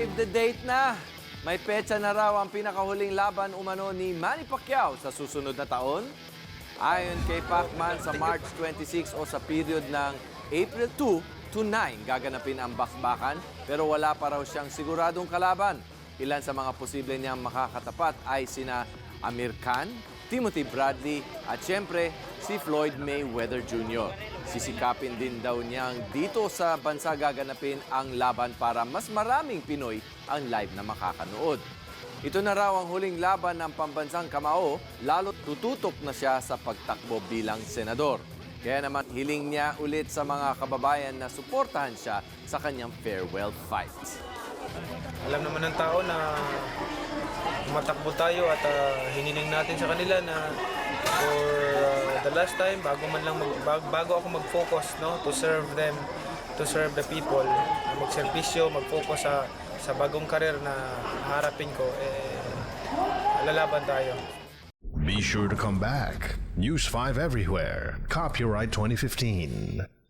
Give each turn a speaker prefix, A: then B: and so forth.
A: Save the date na! May petsa na raw ang pinakahuling laban umano ni Manny Pacquiao sa susunod na taon. Ayon kay Pacman, sa March 26 o sa period ng April 2 to 9 gaganapin ang bakbakan, pero wala pa raw siyang siguradong kalaban. Ilan sa mga posible niyang makakatapat ay sina Amir Khan, Timothy Bradley at siyempre si Floyd Mayweather Jr. Sisikapin din daw niyang dito sa bansa gaganapin ang laban para mas maraming Pinoy ang live na makakanood. Ito na raw ang huling laban ng pambansang kamao, lalo tututok na siya sa pagtakbo bilang senador. Kaya naman hiling niya ulit sa mga kababayan na suportahan siya sa kanyang farewell fight.
B: Alam naman ng tao na matakbo tayo at hiniling natin sa kanila na for the last time, bago ako mag-focus, no, to serve them, to serve the people, magserbisyo, mag-focus sa bagong karir na harapin ko, lalaban tayo.
C: Be sure to come back. News 5 everywhere. Copyright 2015.